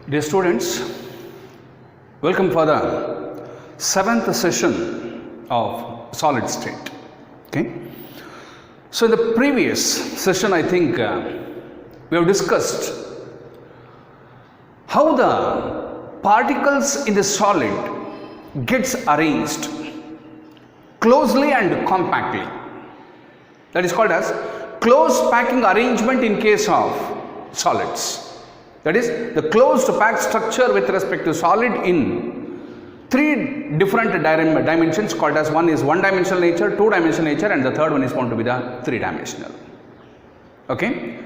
Dear students, welcome for the 7th session of solid state. Okay. So in the previous session, I think we have discussed how the particles in the solid gets arranged closely and compactly. That is called as close packing arrangement in case of solids. That is the closed packed structure with respect to solid in three different dimensions called as one is one-dimensional nature, two-dimensional nature, and the third one is going to be the three-dimensional. Okay.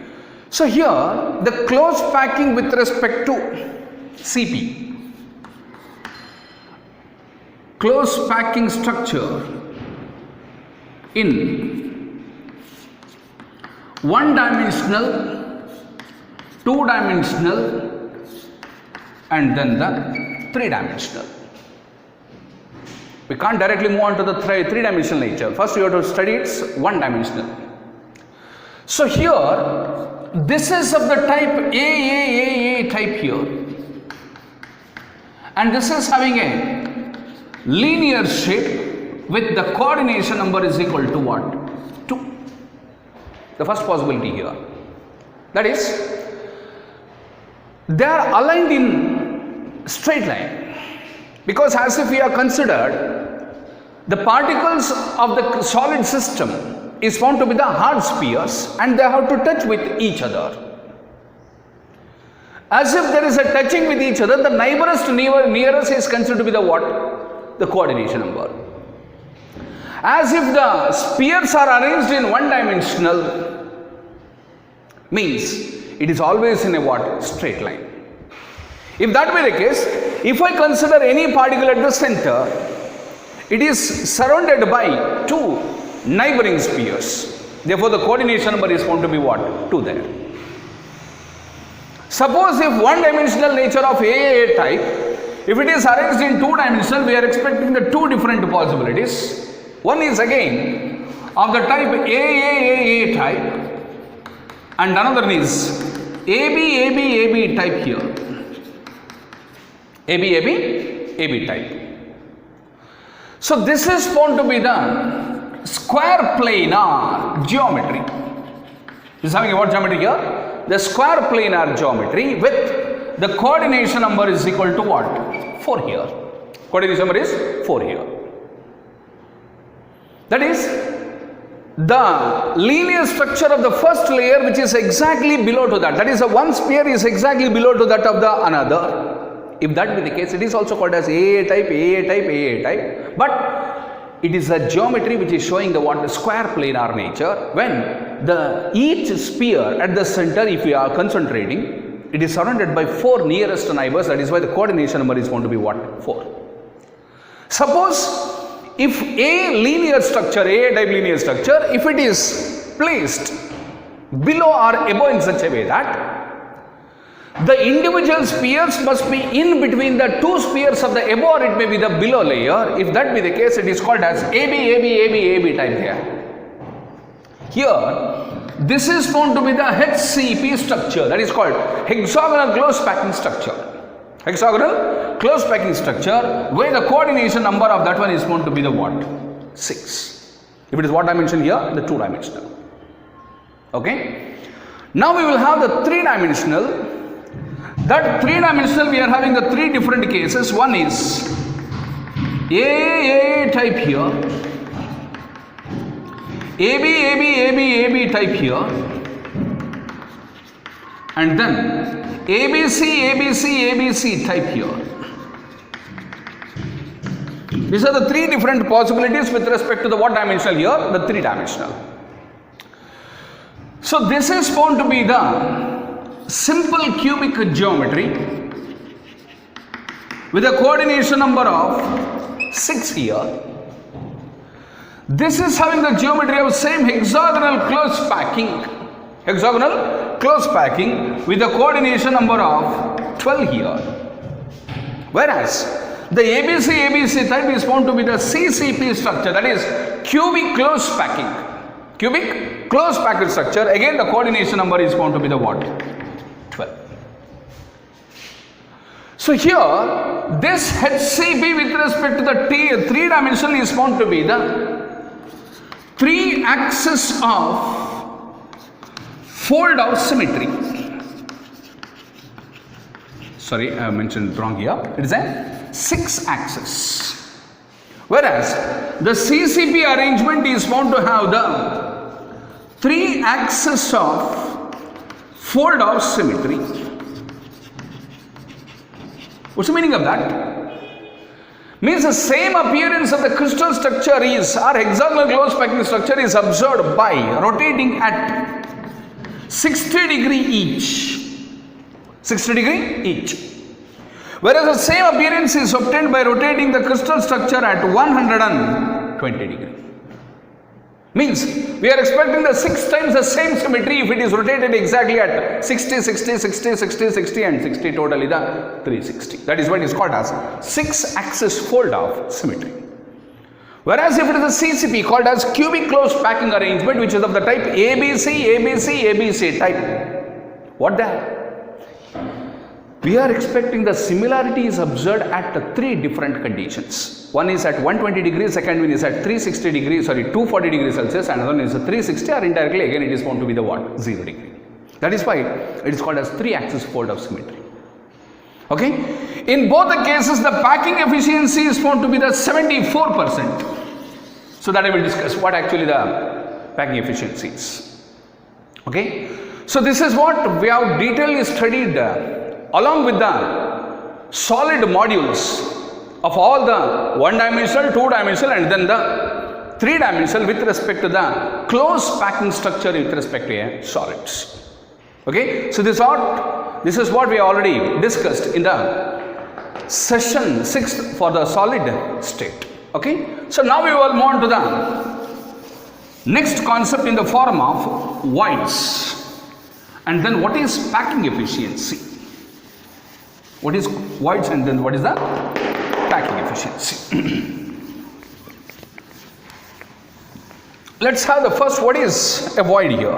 So here the close packing with respect to CP, close packing structure in one-dimensional, two-dimensional, and then the three-dimensional. We can't directly move on to the three-dimensional nature. First you have to study its one-dimensional. So here this is of the type A type here, and this is having a linear shape with the coordination number is equal to what? 2. The first possibility here. That is, they are aligned in straight line, because as if we are considered the particles of the solid system is found to be the hard spheres and they have to touch with each other. As if there is a touching with each other, the nearest is considered to be the what? The coordination number. As if the spheres are arranged in one-dimensional, means it is always in a what? Straight line. If that be the case, if I consider any particle at the center, it is surrounded by two neighboring spheres. Therefore, the coordination number is going to be what? 2 there. Suppose if one-dimensional nature of AA type, if it is arranged in two-dimensional, we are expecting the two different possibilities. One is again of the type AA type, and another is AB type here. AB type. So this is found to be the square planar geometry. This is having what geometry here? The square planar geometry with the coordination number is equal to what? 4 here. Coordination number is 4 here. That is the linear structure of the first layer, which is exactly below to that. That is, the one sphere is exactly below to that of the another. If that be the case, it is also called as AA type. But it is a geometry which is showing the what? Square planar nature. When each sphere at the center, if we are concentrating, it is surrounded by 4 nearest neighbors. That is why the coordination number is going to be what? 4. Suppose if a linear structure, AA type linear structure, if it is placed below or above in such a way that the individual spheres must be in between the two spheres of the above, or it may be the below layer. If that be the case, it is called as AB type here. Here, this is found to be the HCP structure. That is called hexagonal close packing structure. Hexagonal close packing structure, where the coordination number of that one is going to be the what? 6. If it is what dimension here? The 2-dimensional. Okay. Now we will have the 3-dimensional. That 3-dimensional, we are having the 3 different cases. One is AA type here, AB type here, and then ABC type here. These are the 3 different possibilities with respect to the what dimensional here? The 3-dimensional. So this is found to be the simple cubic geometry with a coordination number of 6 here. This is having the geometry of same hexagonal close packing with a coordination number of 12 here. Whereas the ABC type is found to be the CCP structure, that is cubic close packing. Cubic close packed structure, again the coordination number is going to be the what? 12. So here, this HCB with respect to the three dimension is found to be the three axis of fold-out symmetry. Sorry, I mentioned wrong here. It is a 6 axis. Whereas the CCP arrangement is found to have the 3 axis of fold-out symmetry. What's the meaning of that? Means the same appearance of the crystal structure is, or hexagonal close packing structure is observed by rotating at 60 degree each. 60 degree each. Whereas the same appearance is obtained by rotating the crystal structure at 120 degree. Means we are expecting the 6 times the same symmetry if it is rotated exactly at 60, 60, 60, 60, 60 and 60, totally the 360. That is what is called as 6 axis fold of symmetry. Whereas if it is a CCP called as cubic closed packing arrangement, which is of the type ABC, ABC, ABC type. What the hell? We are expecting the similarity is observed at the 3 different conditions. One is at 120 degrees, second one is at 360 degrees, 240 degrees Celsius, and another one is at 360, or indirectly again it is found to be the what? 0 degree. That is why it is called as 3 axis fold of symmetry. Okay? In both the cases, the packing efficiency is found to be the 74%. So that I will discuss what actually the packing efficiency is. Okay? So this is what we have detailedly studied along with the solid modules of all the 1-dimensional, 2-dimensional and then the 3-dimensional with respect to the close packing structure with respect to solids. Okay, so this is what we already discussed in the session 6th for the solid state. Okay, so now we will move on to the next concept in the form of voids. And then what is packing efficiency? What is voids and then what is the packing efficiency? Let's have the first, what is a void here?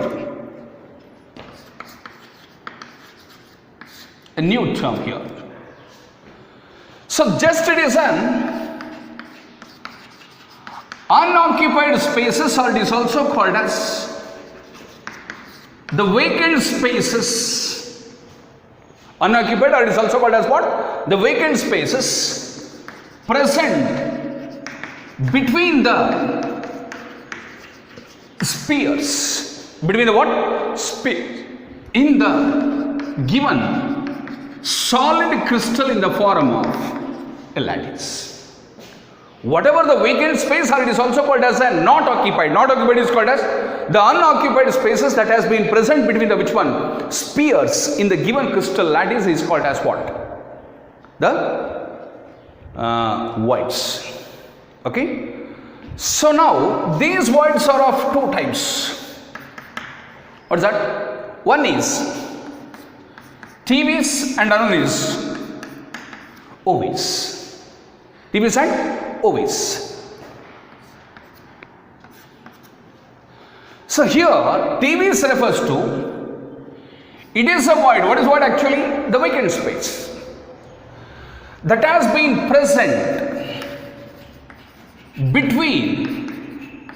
A new term here. So just it is an unoccupied spaces, or it is also called as the vacant spaces. Unoccupied, or it is also called as what? The vacant spaces present between the spheres. Between the what? Spheres. In the given solid crystal in the form of a lattice. Whatever the vacant space, or it is also called as a not occupied. Not occupied is called as the unoccupied spaces that has been present between the which one? Spheres in the given crystal lattice is called as what? The voids. Okay. So now these voids are of 2 types. What is that? One is TVs and another is OVs. TVs and OVs. So here TVs refers to, it is a void. What is void actually? The vacant space that has been present between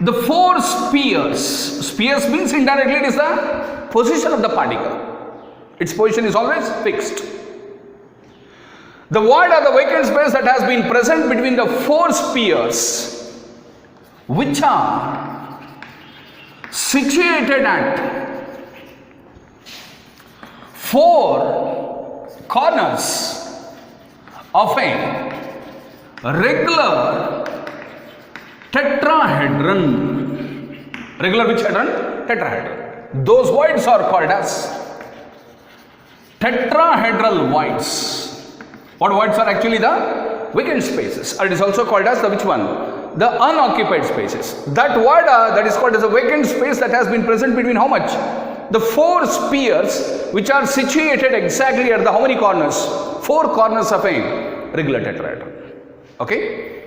the 4 spheres. Spheres means indirectly it is the position of the particle. Its position is always fixed. The void or the vacant space that has been present between the 4 spheres which are situated at 4 corners of a regular tetrahedron. Regular which hadron? Tetrahedron. Those voids are called as tetrahedral voids. What voids are actually? The vacant spaces, or it is also called as the which one? The unoccupied spaces. That void that is called as a vacant space that has been present between how much? The 4 spheres which are situated exactly at the how many corners? 4 corners of a regular tetrahedron. Okay.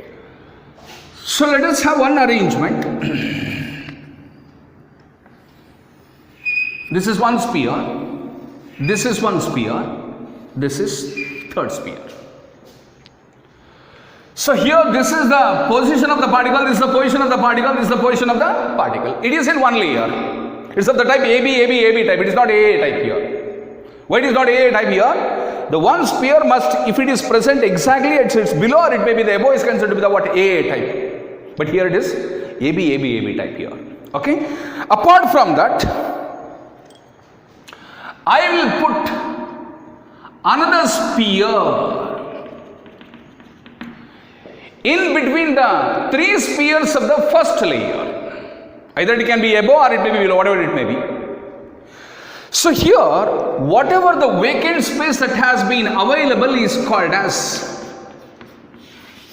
So let us have one arrangement. This is one sphere. This is one sphere. This is third sphere. So here this is the position of the particle, this is the position of the particle, this is the position of the particle. It is in one layer. It's of the type AB type. It is not AA type here. Why it is not AA type here? The one sphere must, if it is present exactly at its below or it may be the above, is considered to be the what? AA type. But here it is AB type here. Okay. Apart from that, I will put another sphere in between the three spheres of the first layer. Either it can be above or it may be below, whatever it may be. So here, whatever the vacant space that has been available is called as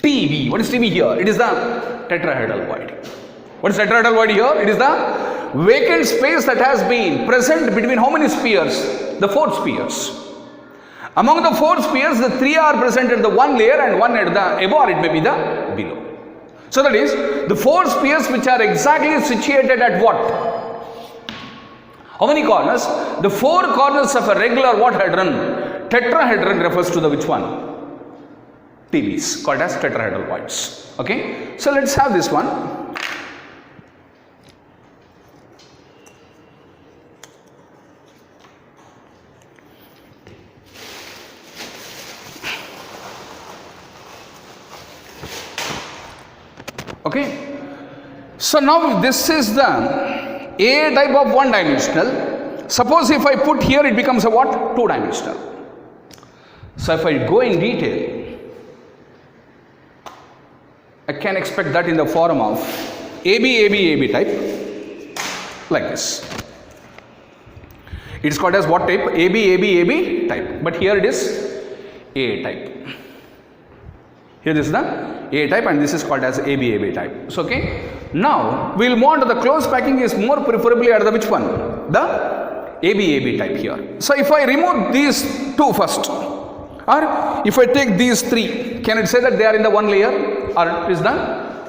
TV. What is TV here? It is the tetrahedral void. What is tetrahedral void here? It is the vacant space that has been present between how many spheres? The four spheres. Among the four spheres, the three are present at the one layer and one at the above or it may be the below. So that is the four spheres which are exactly situated at what? How many corners? The four corners of a regular what hadron? Tetrahedron refers to the which one? TVs, called as tetrahedral voids. Okay. So let's have this one. Okay. So now this is the A type of one dimensional. Suppose if I put here, it becomes a what? Two dimensional. So if I go in detail, I can expect that in the form of AB type, like this. It is called as what type? AB type. But here it is A type. Here this is the A type and this is called as AB type. So okay. Now we will move on to the close packing is more preferably at the which one? The AB type here. So if I remove these two first, or if I take these three, can it say that they are in the one layer or it is the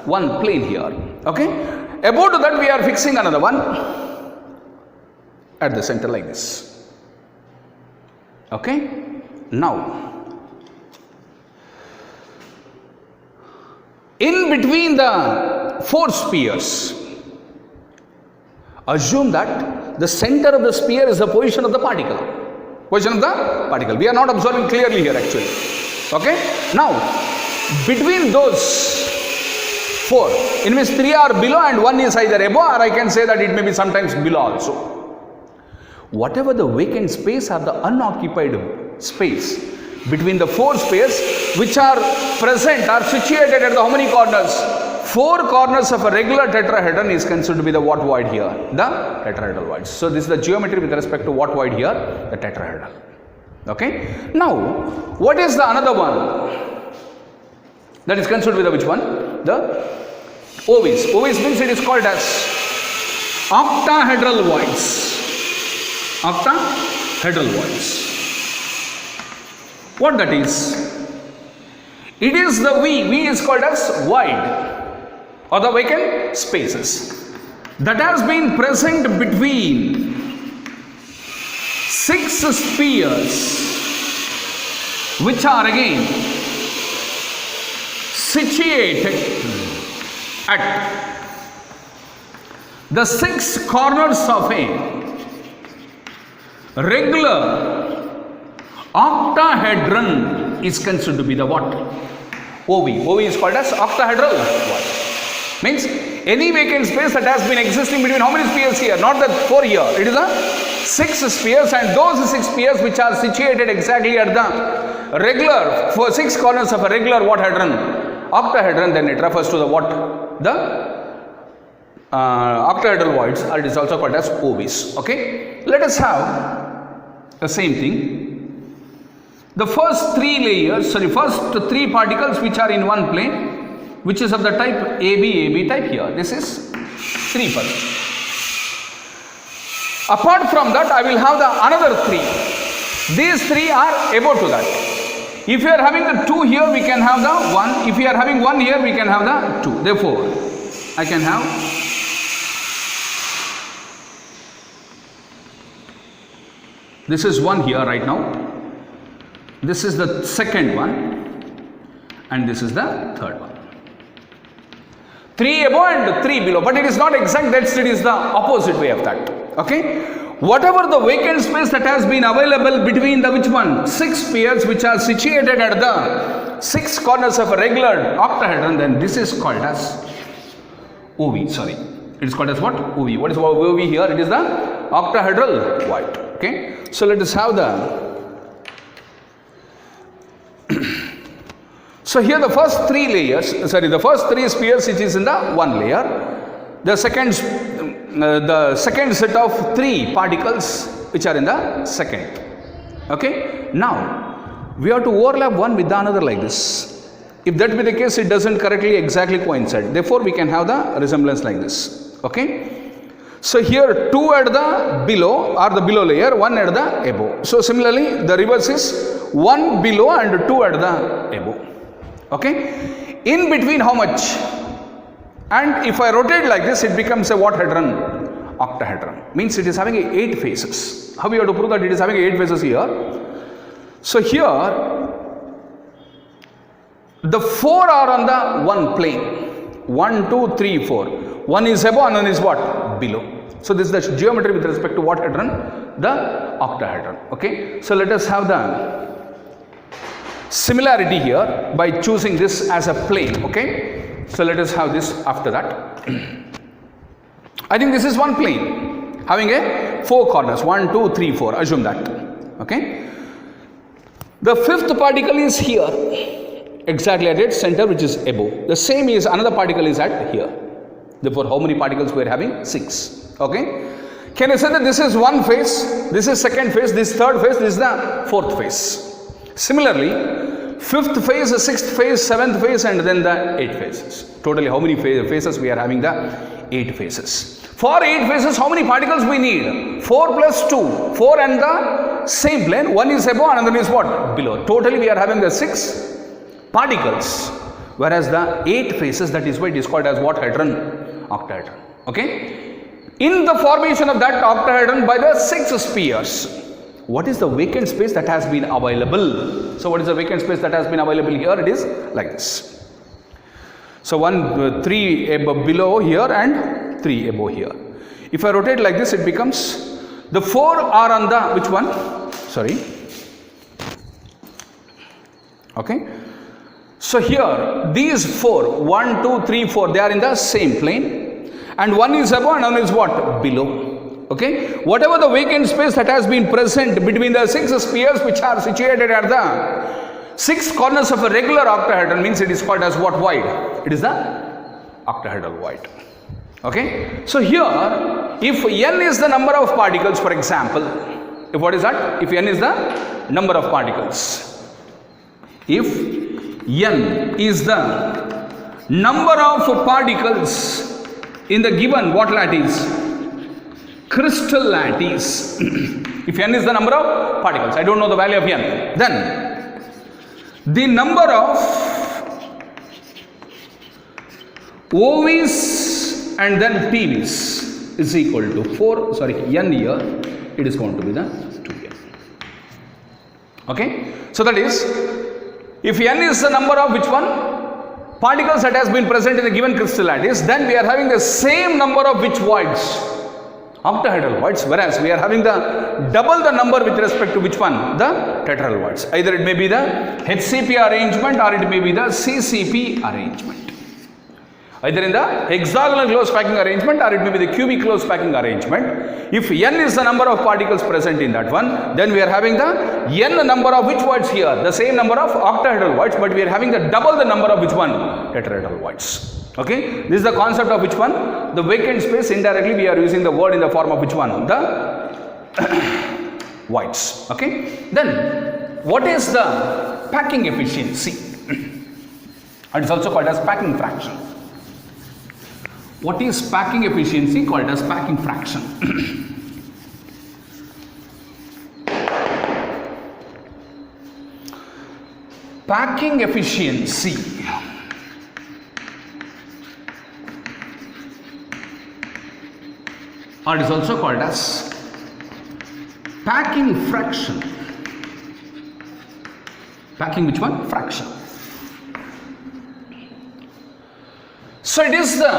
one plane here? Okay. Above to that we are fixing another one at the center like this. Okay. Now in between the four spheres, assume that the center of the sphere is the position of the particle. Position of the particle. We are not observing clearly here actually. Okay. Now, between those four, in which three are below and one is either above, or I can say that it may be sometimes below also. Whatever the vacant space or the unoccupied space between the four spheres which are present or situated at the how many corners? Four corners of a regular tetrahedron is considered to be the what void here? The tetrahedral void. So this is the geometry with respect to what void here? The tetrahedral. Okay. Now, what is the another one? That is considered with the which one? The ovis. Ovis means it is called as octahedral voids. Octahedral voids. What that is? It is the V is called as void or the vacant spaces that has been present between six spheres which are again situated at the six corners of a regular octahedron is considered to be the what? OV. OV is called as octahedral void. Means any vacant space that has been existing between how many spheres here? Not the four here. It is a six spheres and those six spheres which are situated exactly at the regular for six corners of a regular what hadron? Octahedron, then it refers to the what? The octahedral voids, or it is also called as OVs. Okay. Let us have the same thing. The first first three particles which are in one plane, which is of the type AB type here. This is 3 first. Apart from that, I will have the another 3. These 3 are above to that. If you are having the 2 here, we can have the 1. If you are having 1 here, we can have the 2. Therefore, I can have this is 1 here right now. This is the second one, and this is the third one. 3 above and 3 below, but it is not exact, that it is the opposite way of that. Okay, whatever the vacant space that has been available between the which one 6 pairs which are situated at the 6 corners of a regular octahedron, then this is called as OV. Sorry, it is called as what? OV. What is OV here? It is the octahedral void. Okay, so let us have the so here the first 3 layers, the first 3 spheres which is in the one layer, the second set of 3 particles which are in the second. Okay, now we have to overlap one with the another like this. If that be the case, it doesn't correctly exactly coincide, therefore we can have the resemblance like this. Okay, so here 2 at the below or the below layer, 1 at the above. So similarly the reverse is 1 below and 2 at the above. Okay, in between how much? And if I rotate like this, it becomes a what hedron? Octahedron. Means it is having 8 faces. How we have to prove that it is having 8 faces here? So here the 4 are on the one plane. 1, 2, 3, 4. One is above and one is what? Below. So this is the geometry with respect to what hedron? The octahedron. Okay, so let us have the similarity here by choosing this as a plane. Okay, so let us have this after that. I think this is one plane having a 4 corners, 1, 2, 3, 4, assume that. Okay, the 5th particle is here exactly at its center, which is above. The same is another particle is at here. Therefore how many particles we are having? 6. Okay, can I say that this is one phase, this is second phase, this third phase, this is the fourth phase. Similarly, 5th phase, 6th phase, 7th phase, and then the 8 phases. Totally how many phases we are having? The 8 phases. For 8 phases, how many particles we need? 4 plus 2. 4 and the same plane. One is above, another is what? Below. Totally we are having the 6 particles. Whereas the 8 phases, that is why it is called as what hedron? Octahedron. Okay. In the formation of that octahedron by the 6 spheres, what is the vacant space that has been available? So what is the vacant space that has been available here? It is like this. So 3 above below here and 3 above here. If I rotate like this, it becomes the 4 are on the which one? Sorry. Okay. So here these 4, 1, 2, 3, 4, they are in the same plane, and one is above and one is what? Below. Okay, whatever the vacant space that has been present between the 6 spheres which are situated at the 6 corners of a regular octahedron, means it is called as what void? It is the octahedral void. Okay, so here if n is the number of particles, for example, if what is that? If n is the number of particles, if n is the number of particles in the given what lattice? Crystal lattice. If n is the number of particles, I don't know the value of n, then the number of OVs and then PVs is equal to 4, sorry, n here, it is going to be the 2 here. Okay, so that is, if n is the number of which one? Particles that has been present in a given crystal lattice, then we are having the same number of which voids? Octahedral voids, whereas we are having the double the number with respect to which one? The tetrahedral voids. Either it may be the HCP arrangement or it may be the CCP arrangement. Either in the hexagonal close packing arrangement or it may be the cubic close packing arrangement. If n is the number of particles present in that one, then we are having the n number of which voids here? The same number of octahedral voids, but we are having the double the number of which one? Tetrahedral voids. Okay, this is the concept of which one? The vacant space. Indirectly we are using the word in the form of which one? The voids. Okay, then what is the packing efficiency? It is also called as packing fraction. What is packing efficiency? Called as packing fraction. Packing efficiency or it is also called as packing fraction Packing which one? Fraction. So it is the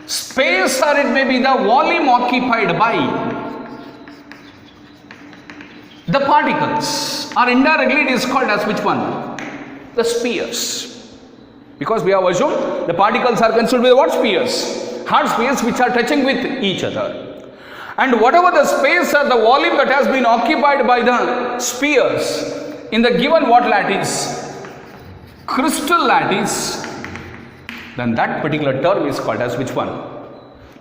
space, or it may be the volume occupied by the particles, or indirectly it is called as which one? The spheres. Because we have assumed the particles are considered with what? Spheres. Hard spheres which are touching with each other. And whatever the space or the volume that has been occupied by the spheres in the given what lattice? Crystal lattice, then that particular term is called as which one?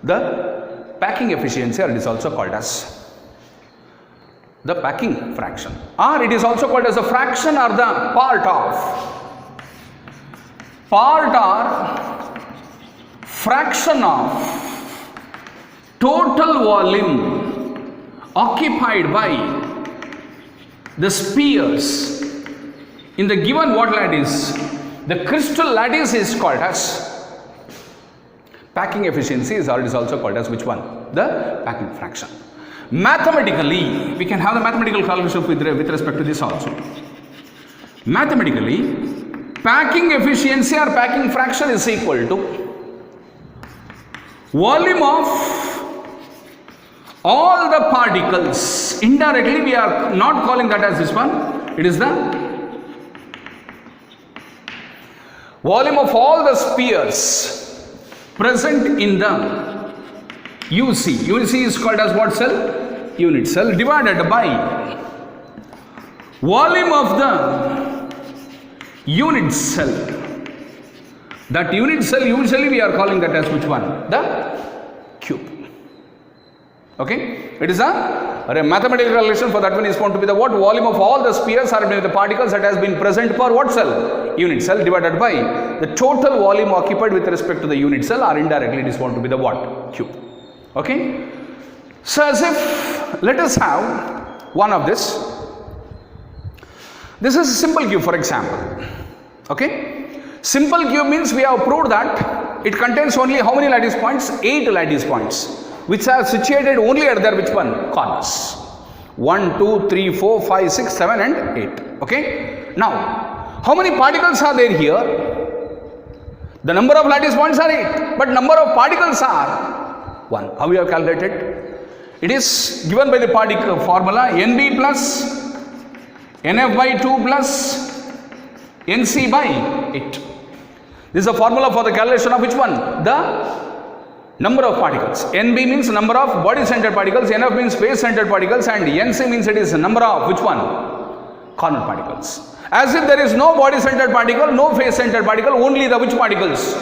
The packing efficiency, or it is also called as the packing fraction, or it is also called as a fraction or the part or fraction of total volume occupied by the spheres in the given what lattice? The crystal lattice is called as packing efficiency, or it is also called as which one? The packing fraction. Mathematically, we can have the mathematical calculation with respect to this also. Mathematically, packing efficiency or packing fraction is equal to volume of all the particles. Indirectly, we are not calling that as this one. It is the volume of all the spheres present in the UC. UC is called as what cell? Unit cell, divided by volume of the unit cell. That unit cell usually we are calling that as which one? The cube. Okay? It is a mathematical relation for that one is found to be the what? Volume of all the spheres or the particles that has been present per what cell? Unit cell, divided by the total volume occupied with respect to the unit cell, or indirectly it is found to be the what? Cube. Okay? So as if, let us have one of this. This is a simple cube, for example. Okay? Simple cube means we have proved that it contains only how many lattice points? 8 lattice points, which are situated only at their which one? Corners. 1, 2, 3, 4, 5, 6, 7 and 8. Okay? Now, how many particles are there here? The number of lattice points are 8, but number of particles are 1. How we have calculated? It is given by the particle formula NB plus NF by 2 plus NC by 8. This is a formula for the calculation of which one? The number of particles. NB means number of body centered particles, NF means face centered particles, and NC means it is number of which one? Corner particles. As if there is no body centered particle, no face centered particle, only the which particles?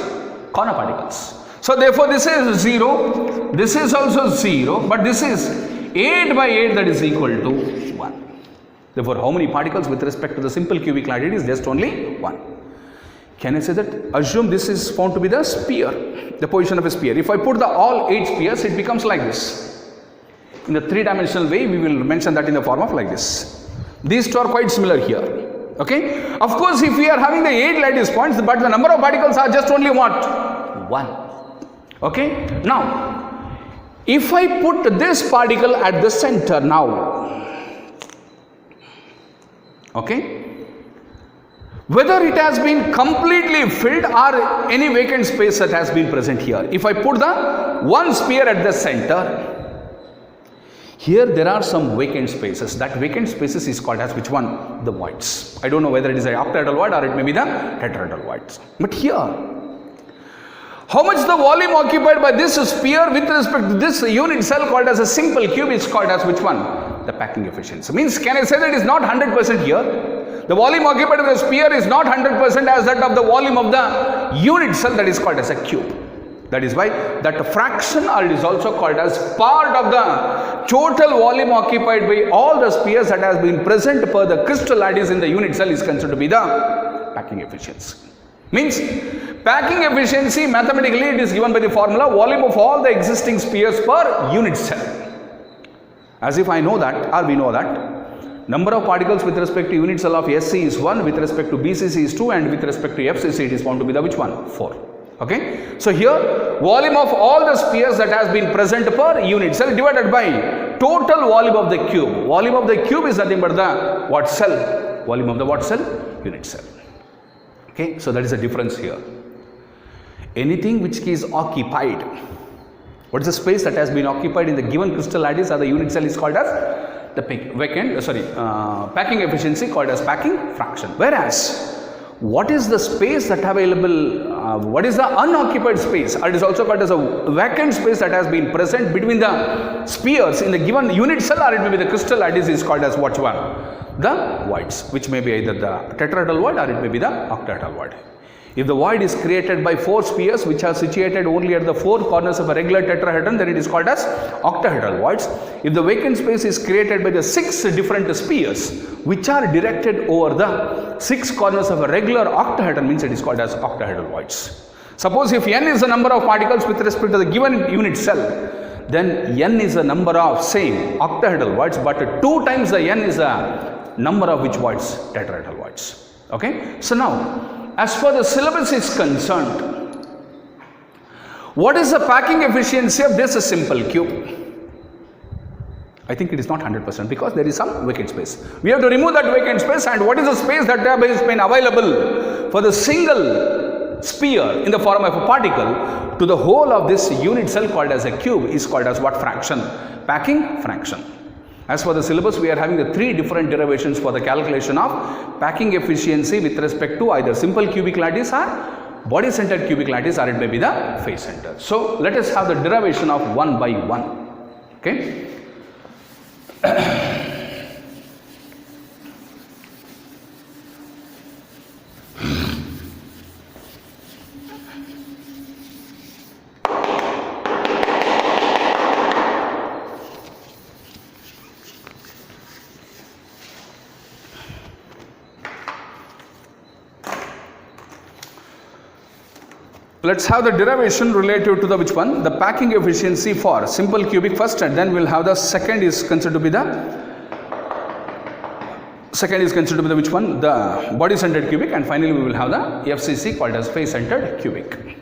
Corner particles. So therefore this is 0, this is also 0, but this is 8 by 8, that is equal to 1. Therefore how many particles with respect to the simple cubic lattice is just only 1. Can I say that? Assume this is found to be the sphere, the position of a sphere. If I put the all 8 spheres, it becomes like this. In the 3-dimensional way, we will mention that in the form of like this. These two are quite similar here. Okay? Of course, if we are having the 8 lattice points, but the number of particles are just only what? 1. Okay? Now, if I put this particle at the center now, okay, whether it has been completely filled or any vacant space that has been present here. If I put the one sphere at the center, here there are some vacant spaces. That vacant spaces is called as which one? The voids. I don't know whether it is a octahedral void or it may be the tetrahedral voids. But here, how much the volume occupied by this sphere with respect to this unit cell called as a simple cube is called as which one? The packing efficiency. Means can I say that it is not 100% here? The volume occupied by the sphere is not 100% as that of the volume of the unit cell, that is called as a cube. That is why that fraction, or it is also called as part of the total volume occupied by all the spheres that has been present per the crystal lattice in the unit cell is considered to be the packing efficiency. Means packing efficiency, mathematically it is given by the formula volume of all the existing spheres per unit cell. As if I know that, or we know that number of particles with respect to unit cell of SC is 1, with respect to BCC is 2, and with respect to FCC it is found to be the which one? 4. Okay. So here volume of all the spheres that has been present per unit cell divided by total volume of the cube. Volume of the cube is nothing but the what cell? Volume of the what cell? Unit cell. Okay, so that is the difference here. Anything which is occupied, what is the space that has been occupied in the given crystal lattice or the unit cell is called as the packing efficiency, called as packing fraction. Whereas what is the space that available, what is the unoccupied space, or it is also called as a vacant space that has been present between the spheres in the given unit cell, or it may be the crystal lattice, is called as what one? The voids, which may be either the tetrahedral void or it may be the octahedral void. If the void is created by 4 spheres which are situated only at the 4 corners of a regular tetrahedron, then it is called as octahedral voids. If the vacant space is created by the 6 different spheres which are directed over the 6 corners of a regular octahedron, means it is called as octahedral voids. Suppose if n is the number of particles with respect to the given unit cell, then n is the number of same octahedral voids, but 2 times the n is the number of which voids? Tetrahedral voids. Okay. So now, as far as the syllabus is concerned, what is the packing efficiency of this simple cube? I think it is not 100% because there is some vacant space. We have to remove that vacant space, and what is the space that has been available for the single sphere in the form of a particle to the whole of this unit cell called as a cube is called as what fraction? Packing fraction. As for the syllabus, we are having the 3 different derivations for the calculation of packing efficiency with respect to either simple cubic lattice or body centered cubic lattice, or it may be the face center. So let us have the derivation of one by one. Okay. Let's have the derivation relative to the which one? The packing efficiency for simple cubic first, and then we'll have the second is considered to be the which one? The body centered cubic, and finally we will have the FCC called as face centered cubic.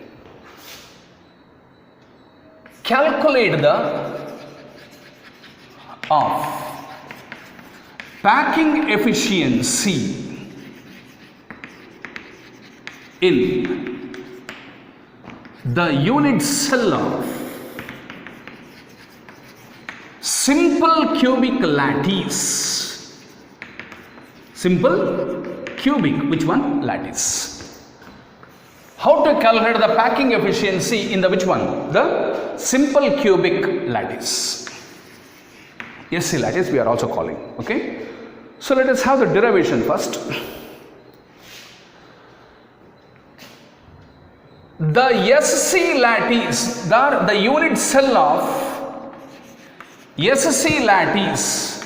Calculate the of packing efficiency in the unit cell of simple cubic lattice. Simple cubic, which one? Lattice. How to calculate the packing efficiency in the which one? The simple cubic lattice. SC lattice we are also calling. Okay. So let us have the derivation first. The SC lattice, the unit cell of SC lattice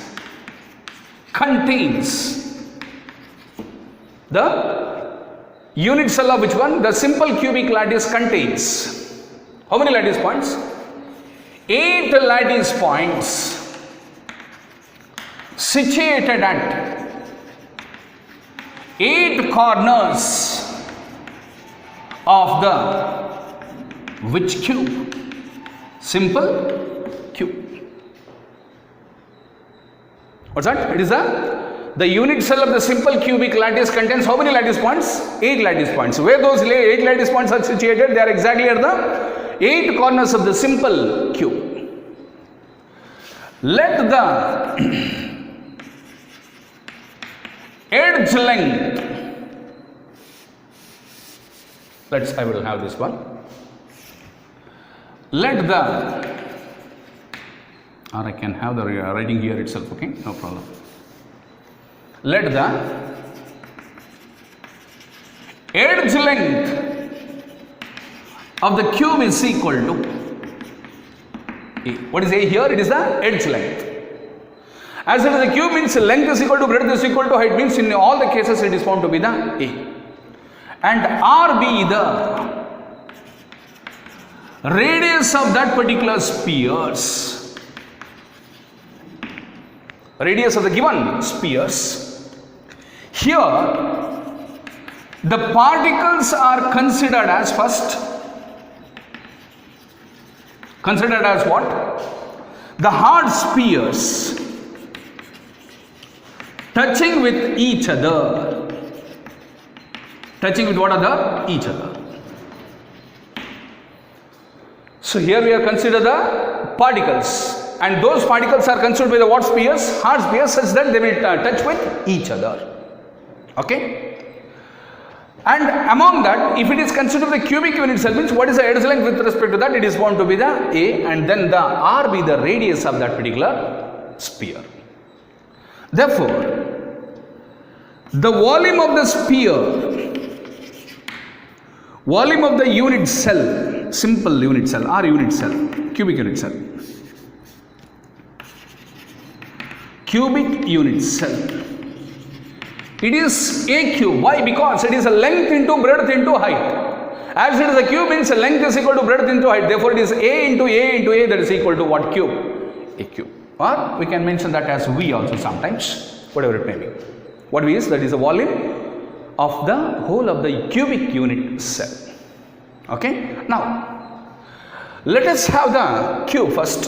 contains the unit cell of which one? The simple cubic lattice contains how many lattice points? 8 lattice points situated at 8 corners of the which cube? Simple cube. What's that? It is the unit cell of the simple cubic lattice contains how many lattice points? 8 lattice points. Where those 8 lattice points are situated? They are exactly at the 8 corners of the simple cube. Let the edge length, I will have this one. Let the, or I can have the writing here itself, okay, no problem. Let the edge length of the cube is equal to A. What is A here? It is the edge length. As it is the cube means length is equal to breadth is equal to height, means in all the cases it is found to be the A. And R be the radius of that particular spheres, radius of the given spheres. Here the particles are considered as first, considered as what? the hard spheres touching with each other. Touching with what other? Each other. So here we are consider the particles, and those particles are considered by the what spheres? Hard spheres, such that they will touch with each other. Okay. And among that, if it is considered the cubic unit cell, means what is the edge length with respect to that? It is going to be the A, and then the R be the radius of that particular sphere. Therefore, the volume of the sphere, volume of the unit cell, simple unit cell or unit cell, cubic unit cell, cubic unit cell, it is A cube. Why? Because it is a length into breadth into height. As it is a cube, means length is equal to breadth into height. Therefore, it is A into A into A, that is equal to what cube? A cube. Or we can mention that as V also sometimes, whatever it may be. What V is? That is the volume of the whole of the cubic unit cell. Okay. Now, let us have the cube first.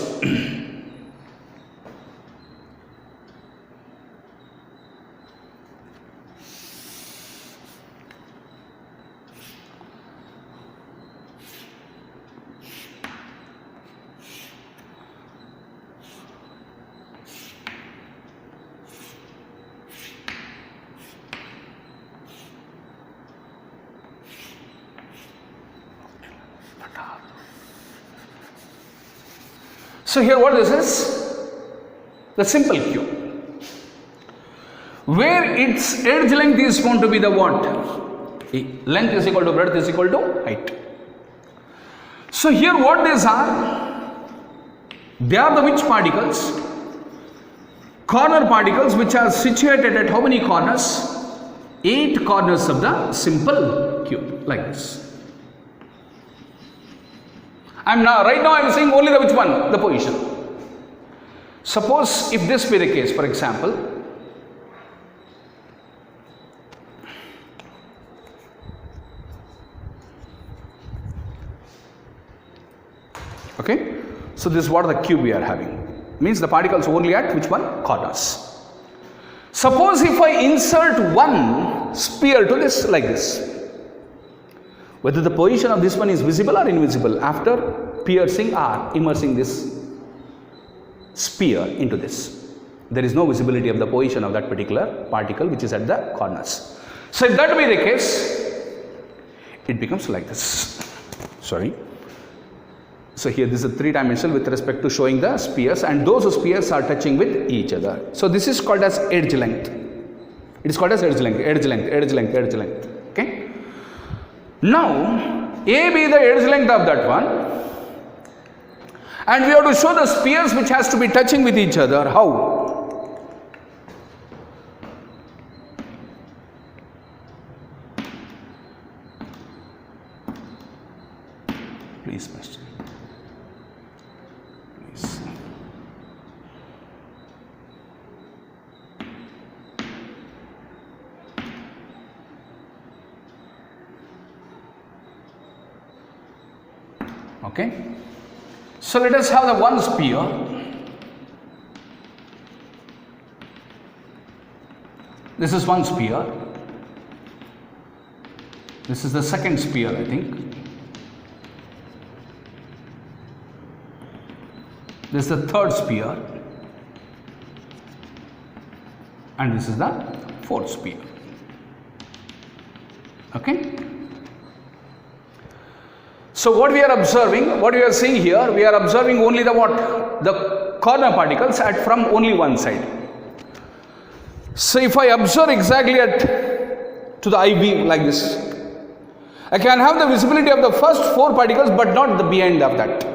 So here what this is? The simple cube, where its edge length is going to be the what? Length is equal to breadth is equal to height. So here what these are? They are the which particles? Corner particles, which are situated at how many corners? 8 corners of the simple cube, like this. Right now I am saying only the which one? The position. Suppose if this be the case, for example, okay, so this is what the cube we are having, means the particles only at which one? Corners. Suppose if I insert one sphere to this like this, whether the position of this one is visible or invisible after piercing or immersing this sphere into this. There is no visibility of the position of that particular particle which is at the corners. So if that be the case, it becomes like this. Sorry. So here this is a 3-dimensional with respect to showing the spheres, and those spheres are touching with each other. So this is called as edge length. It is called as edge length, edge length, edge length, edge length. Okay. Now, A be the edge length of that one, and we have to show the spheres which has to be touching with each other. How? Please, Master. Please. Okay. So let us have the one sphere. This is one sphere. This is the second sphere, I think. This is the third sphere. And this is the fourth sphere. Okay. So what we are observing, what we are seeing here, we are observing only the what? The corner particles from only one side. So if I observe exactly to the eye beam like this, I can have the visibility of the first 4 particles but not the behind of that.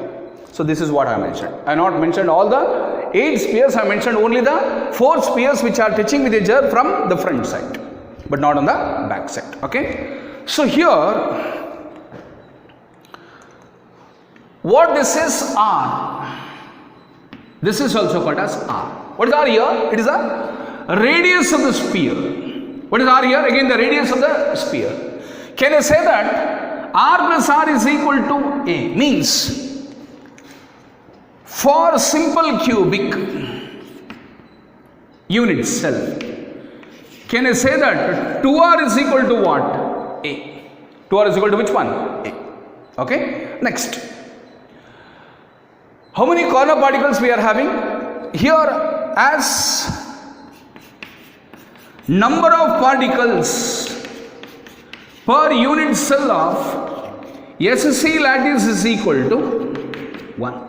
So this is what I mentioned. I not mentioned all the 8 spheres, I mentioned only the 4 spheres which are touching with each other from the front side, but not on the back side. Okay. So here, what this is R. This is also called as R. What is R here? It is a radius of the sphere. What is R here? Again the radius of the sphere. Can I say that R plus R is equal to A? Means For simple cubic unit cell, can I say that 2r is equal to what? A. 2r is equal to which one? A. Okay. Next. How many corner particles we are having? Here, as number of particles per unit cell of SC lattice is equal to 1.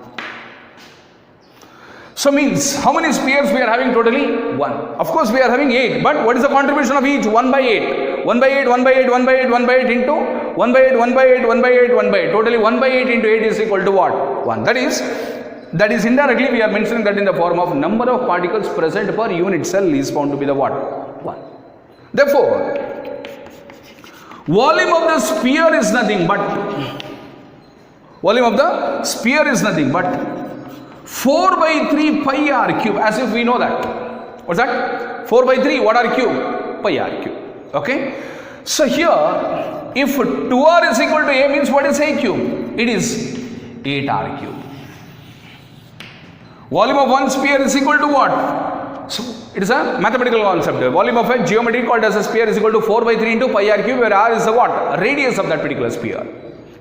So means how many spheres we are having totally? 1. Of course we are having 8, but what is the contribution of each? 1 by 8. 1 by 8, 1 by 8, 1 by 8, 1 by 8 into 1 by 8, 1 by 8, 1 by 8, 1 by 8. Totally 1 by 8 into 8 is equal to what? 1. That is indirectly we are mentioning that in the form of number of particles present per unit cell is found to be the what? 1. Therefore, volume of the sphere is nothing but 4 by 3 pi r cube, as if we know that. What's that? 4 by 3 what r cube? Pi r cube. Okay. So here, if 2r is equal to a means what is a cube? It is 8r cube. Volume of one sphere is equal to what? So it is a mathematical concept. The volume of a geometry called as a sphere is equal to 4 by 3 into pi r cube, where r is the what? Radius of that particular sphere.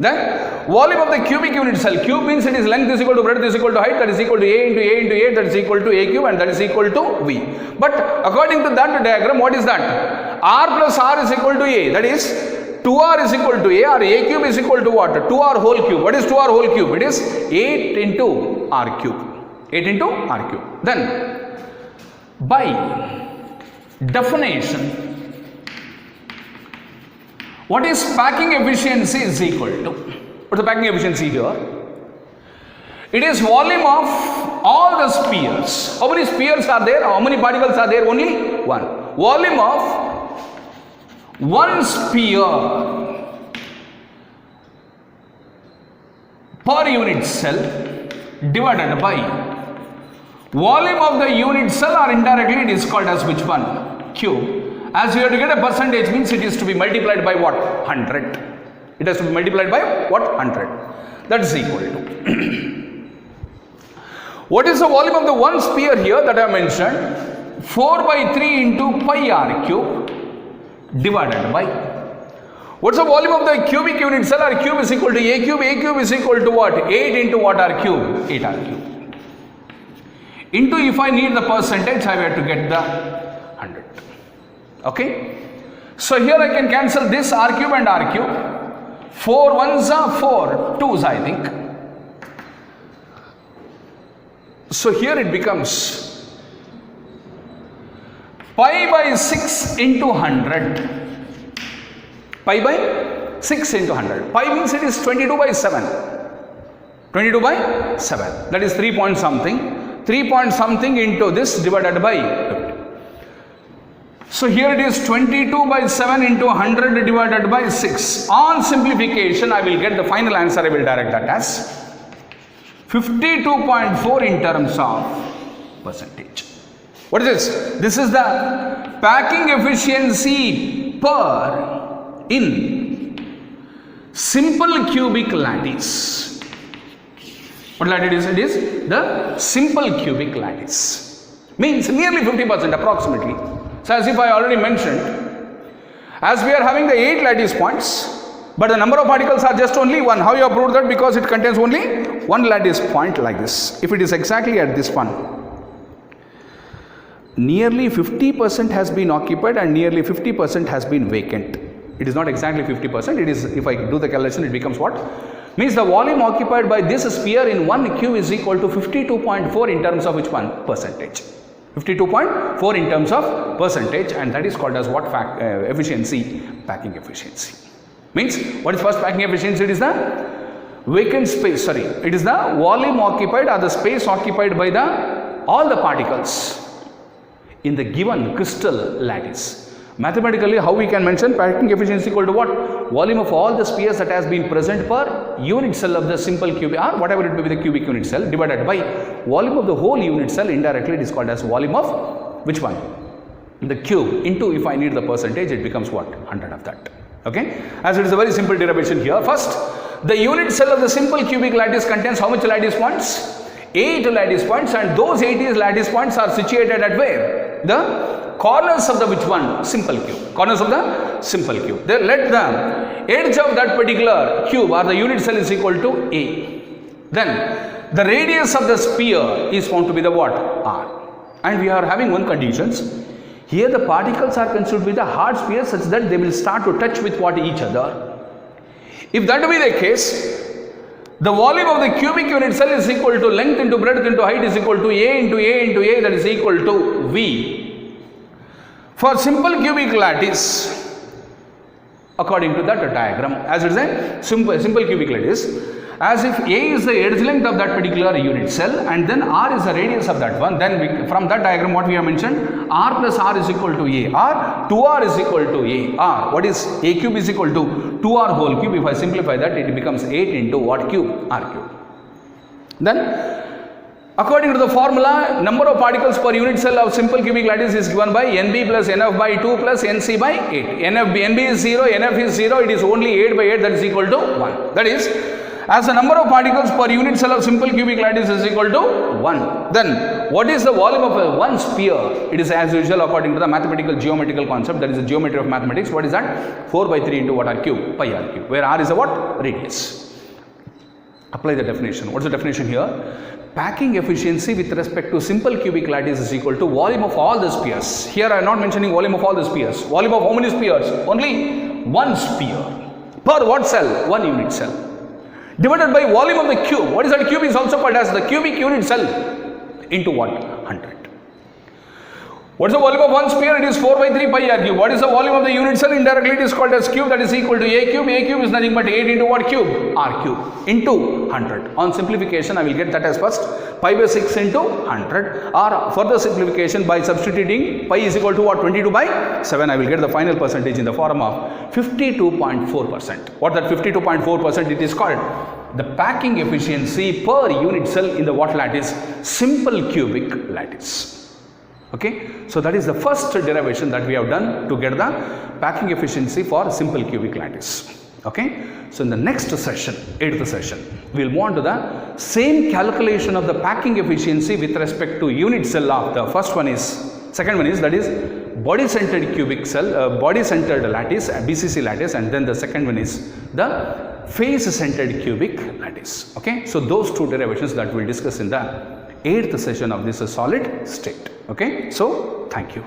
Then volume of the cubic unit cell. Cube means it is length is equal to breadth is equal to height, that is equal to a into a into a, that is equal to a cube, and that is equal to v. But according to that diagram, what is that? R plus r is equal to a, that is 2r is equal to a, or a cube is equal to what? 2r whole cube. What is 2r whole cube? It is 8 into r cube. 8 into r cube. Then by definition, what is packing efficiency is equal to? What's the packing efficiency here? It is volume of all the spheres. How many spheres are there? How many particles are there? Only one. Volume of one sphere per unit cell divided by volume of the unit cell, or indirectly it is called as which one? Cube. As we have to get a percentage means it is to be multiplied by what? 100. It has to be multiplied by what? 100. That is equal to. What is the volume of the one sphere here that I have mentioned? 4 by 3 into pi r cube divided by. What's the volume of the cubic unit cell? R cube is equal to a cube. A cube is equal to what? 8 into what r cube? 8 r cube. Into, if I need the percentage, I have to get the 100. Okay. So here I can cancel this r cube and r cube. 4 ones are 4 twos, I think. So here it becomes pi by 6 into 100. Pi by 6 into 100. Pi means it is 22 by 7. 22 by 7. That is 3 point something. 3 point something into this divided by 50. So here it is 22 by 7 into 100 divided by 6. On simplification, I will get the final answer. I will direct that as 52.4 in terms of percentage. What is this? This is the packing efficiency per in simple cubic lattice. What lattice it is? The simple cubic lattice. Means nearly 50% approximately. So as if I already mentioned, as we are having the 8 lattice points, but the number of particles are just only 1. How you have proved that? Because it contains only 1 lattice point like this. If it is exactly at this one, nearly 50% has been occupied and nearly 50% has been vacant. It is not exactly 50%. It is, if I do the calculation, it becomes what? Means the volume occupied by this sphere in one cube is equal to 52.4 in terms of which one? Percentage. 52.4 in terms of percentage, and that is called as what? Efficiency, packing efficiency. Means what is first packing efficiency? It is the vacant space, it is the volume occupied or the space occupied by the all the particles in the given crystal lattice. Mathematically, how we can mention packing efficiency equal to what? Volume of all the spheres that has been present per unit cell of the simple cubic, or whatever it may be the cubic unit cell, divided by volume of the whole unit cell. Indirectly it is called as volume of which one? The cube into, if I need the percentage, it becomes what? 100 of that. Okay. As it is a very simple derivation here. First, the unit cell of the simple cubic lattice contains how much lattice points? 8 lattice points, and those 8 lattice points are situated at where? The corners of the which one? Simple cube. Corners of the simple cube. Then let the edge of that particular cube or the unit cell is equal to A. Then the radius of the sphere is found to be the what? R. And we are having one conditions. Here the particles are considered with a hard sphere such that they will start to touch with what each other. If that be the case, the volume of the cubic unit cell is equal to length into breadth into height is equal to A into A into A, that is equal to V. For simple cubic lattice, according to that diagram, as it is a simple cubic lattice, as if A is the edge length of that particular unit cell and then R is the radius of that one, then from that diagram what we have mentioned, R plus R is equal to A, R, 2R is equal to A, R, what is A cube is equal to 2R whole cube. If I simplify that, it becomes 8 into what cube? R cube. Then according to the formula, number of particles per unit cell of simple cubic lattice is given by NB plus NF by 2 plus NC by 8. NB is 0, NF is 0, it is only 8 by 8, that is equal to 1. That is, as the number of particles per unit cell of simple cubic lattice is equal to 1. Then, what is the volume of one sphere? It is as usual according to the mathematical geometrical concept, that is the geometry of mathematics. What is that? 4 by 3 into what R cube? Pi R cube, where R is a what? Radius. Apply the definition. What is the definition here? Packing efficiency with respect to simple cubic lattice is equal to volume of all the spheres. Here I am not mentioning volume of all the spheres. Volume of how many spheres? Only one sphere. Per what cell? One unit cell. Divided by volume of the cube. What is that? Cube is also called as the cubic unit cell into what? 100. What is the volume of one sphere? It is 4 by 3 pi R cube. What is the volume of the unit cell? Indirectly it is called as cube, that is equal to A cube. A cube is nothing but 8 into what cube? R cube into 100. On simplification I will get that as first. Pi by 6 into 100, or further simplification by substituting pi is equal to what? 22 by 7. I will get the final percentage in the form of 52.4%. What that 52.4% it is called? The packing efficiency per unit cell in the what lattice? Simple cubic lattice. Okay, so that is the first derivation that we have done to get the packing efficiency for simple cubic lattice. Okay, so in the next session, 8th session, we will move on to the same calculation of the packing efficiency with respect to unit cell of the second one is that is body centered cubic cell, body centered lattice, BCC lattice, and then the second one is the face centered cubic lattice. Okay, so those two derivations that we will discuss in the 8th session of this solid state. Okay, so thank you.